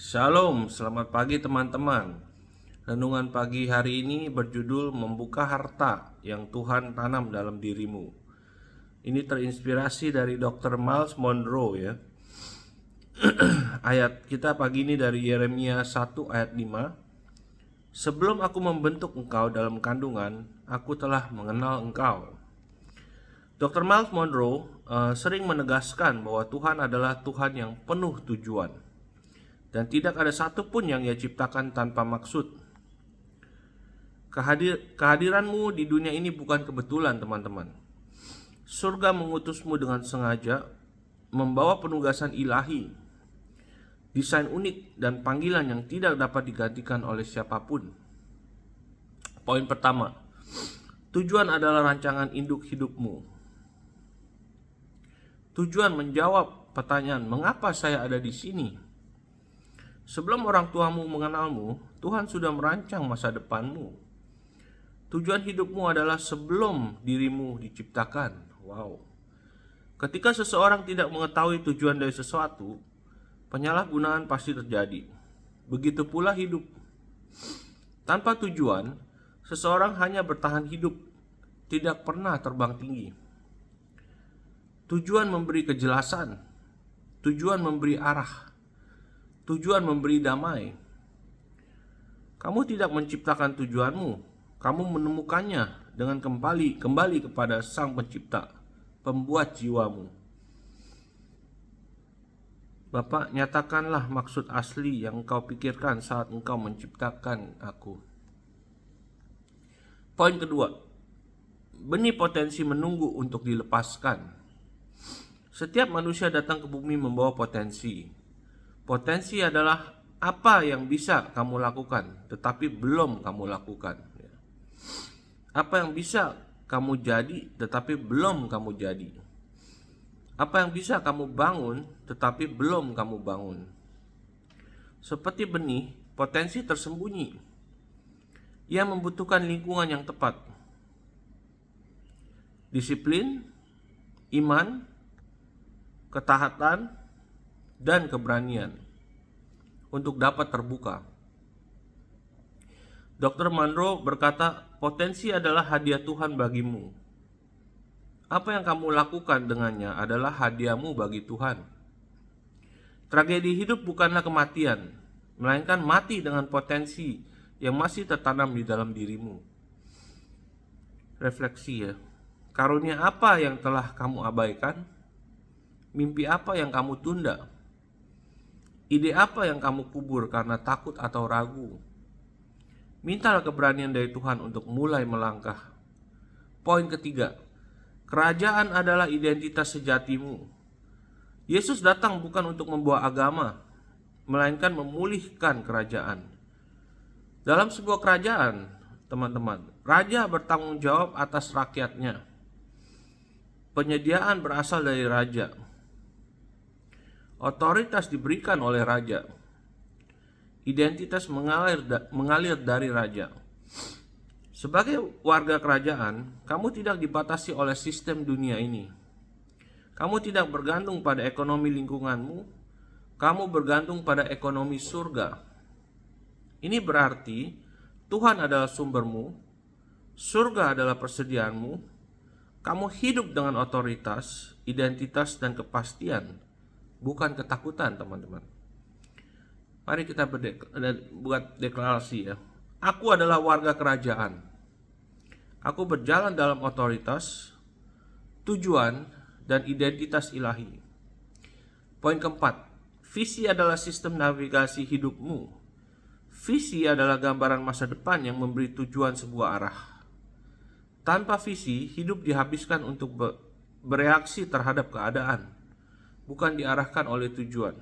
Shalom, selamat pagi teman-teman. Renungan pagi hari ini berjudul Membuka Harta yang Tuhan Tanam dalam Dirimu. Ini terinspirasi dari Dr. Miles Monroe ya. Ayat kita pagi ini dari Yeremia 1 ayat 5. Sebelum aku membentuk engkau dalam kandungan, aku telah mengenal engkau. Dr. Miles Monroe sering menegaskan bahwa Tuhan adalah Tuhan yang penuh tujuan. Dan tidak ada satupun yang Ia ciptakan tanpa maksud. Kehadiranmu di dunia ini bukan kebetulan, teman-teman. Surga mengutusmu dengan sengaja, membawa penugasan ilahi, desain unik, dan panggilan yang tidak dapat digantikan oleh siapapun. Poin pertama, tujuan adalah rancangan induk hidupmu. Tujuan menjawab pertanyaan, mengapa saya ada di sini? Sebelum orang tuamu mengenalmu, Tuhan sudah merancang masa depanmu. Tujuan hidupmu adalah sebelum dirimu diciptakan. Wow. Ketika seseorang tidak mengetahui tujuan dari sesuatu, penyalahgunaan pasti terjadi. Begitu pula hidup. Tanpa tujuan, seseorang hanya bertahan hidup, tidak pernah terbang tinggi. Tujuan memberi kejelasan, tujuan memberi arah, tujuan memberi damai. Kamu tidak menciptakan tujuanmu, kamu menemukannya dengan kembali kepada Sang Pencipta, pembuat jiwamu. Bapak, nyatakanlah maksud asli yang engkau pikirkan saat engkau menciptakan aku. Poin kedua, benih potensi menunggu untuk dilepaskan. Setiap manusia datang ke bumi membawa potensi. Potensi adalah apa yang bisa kamu lakukan, tetapi belum kamu lakukan. Apa yang bisa kamu jadi, tetapi belum kamu jadi. Apa yang bisa kamu bangun, tetapi belum kamu bangun. Seperti benih, potensi tersembunyi. Ia membutuhkan lingkungan yang tepat. Disiplin, iman, ketaatan, dan keberanian untuk dapat terbuka. Dr. Monroe berkata, potensi adalah hadiah Tuhan bagimu. Apa yang kamu lakukan dengannya adalah hadiahmu bagi Tuhan. Tragedi hidup bukanlah kematian, melainkan mati dengan potensi yang masih tertanam di dalam dirimu. Refleksi ya. Karunia apa yang telah kamu abaikan? Mimpi apa yang kamu tunda? Ide apa yang kamu kubur karena takut atau ragu? Mintalah keberanian dari Tuhan untuk mulai melangkah. Poin ketiga, kerajaan adalah identitas sejatimu. Yesus datang bukan untuk membawa agama, melainkan memulihkan kerajaan. Dalam sebuah kerajaan, teman-teman, raja bertanggung jawab atas rakyatnya. Penyediaan berasal dari raja. Otoritas diberikan oleh raja. Identitas mengalir dari raja. Sebagai warga kerajaan, kamu tidak dibatasi oleh sistem dunia ini. Kamu tidak bergantung pada ekonomi lingkunganmu, kamu bergantung pada ekonomi surga. Ini berarti Tuhan adalah sumbermu, surga adalah persediaanmu, kamu hidup dengan otoritas, identitas, dan kepastian. Bukan ketakutan, teman-teman. Mari kita buat deklarasi ya. Aku adalah warga kerajaan. Aku berjalan dalam otoritas, tujuan, dan identitas ilahi. Poin keempat, visi adalah sistem navigasi hidupmu. Visi adalah gambaran masa depan yang memberi tujuan sebuah arah. Tanpa visi, hidup dihabiskan untuk bereaksi terhadap keadaan, bukan diarahkan oleh tujuan.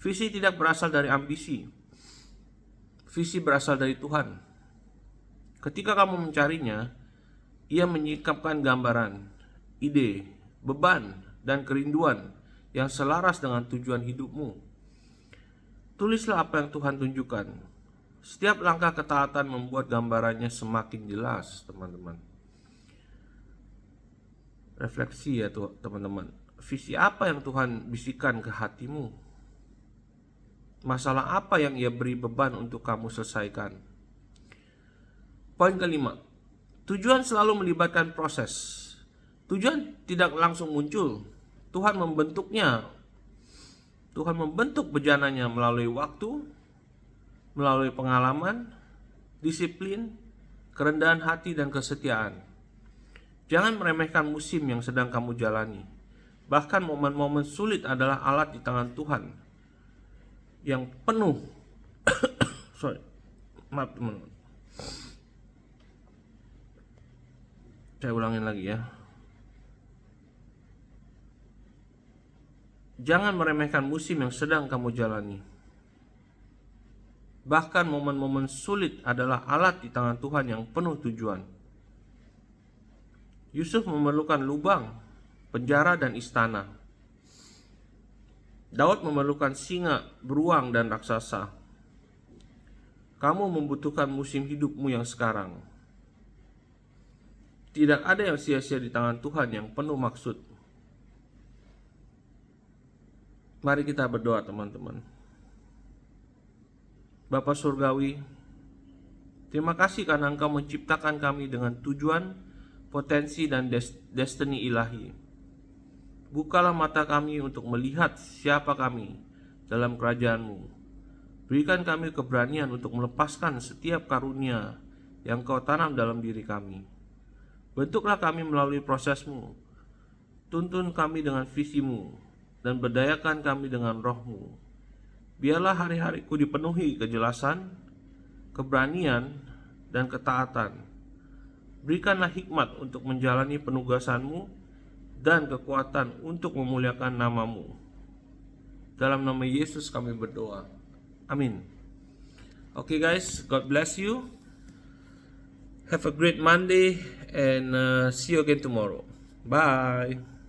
Visi tidak berasal dari ambisi. Visi berasal dari Tuhan. Ketika kamu mencarinya, Ia menyingkapkan gambaran, ide, beban, dan kerinduan yang selaras dengan tujuan hidupmu. Tulislah apa yang Tuhan tunjukkan. Setiap langkah ketaatan membuat gambarannya semakin jelas, teman-teman. Refleksi ya teman-teman. Visi apa yang Tuhan bisikan ke hatimu? Masalah apa yang Ia beri beban untuk kamu selesaikan? Poin kelima, tujuan selalu melibatkan proses. Tujuan tidak langsung muncul. Tuhan membentuknya. Tuhan membentuk bejananya melalui waktu, melalui pengalaman, disiplin, kerendahan hati, dan kesetiaan. Jangan meremehkan musim yang sedang kamu jalani. Bahkan momen-momen sulit adalah alat di tangan Tuhan yang penuh maaf teman-teman. Saya ulangin lagi ya. Jangan meremehkan musim yang sedang kamu jalani. Bahkan momen-momen sulit adalah alat di tangan Tuhan yang penuh tujuan. Yusuf memerlukan lubang, penjara, dan istana. Daud memerlukan singa, beruang, dan raksasa. Kamu membutuhkan musim hidupmu yang sekarang. Tidak ada yang sia-sia di tangan Tuhan yang penuh maksud. Mari kita berdoa, teman-teman. Bapa Surgawi, terima kasih karena Engkau menciptakan kami dengan tujuan, potensi, dan destiny ilahi. Bukalah mata kami untuk melihat siapa kami dalam kerajaan-Mu. Berikan kami keberanian untuk melepaskan setiap karunia yang Kau tanam dalam diri kami. Bentuklah kami melalui proses-Mu. Tuntun kami dengan visi-Mu dan berdayakan kami dengan Roh-Mu. Biarlah hari-hariku dipenuhi kejelasan, keberanian, dan ketaatan. Berikanlah hikmat untuk menjalani penugasan-Mu dan kekuatan untuk memuliakan nama-Mu. Dalam nama Yesus kami berdoa. Amin. Okay guys, God bless you. Have a great Monday and see you again tomorrow. Bye.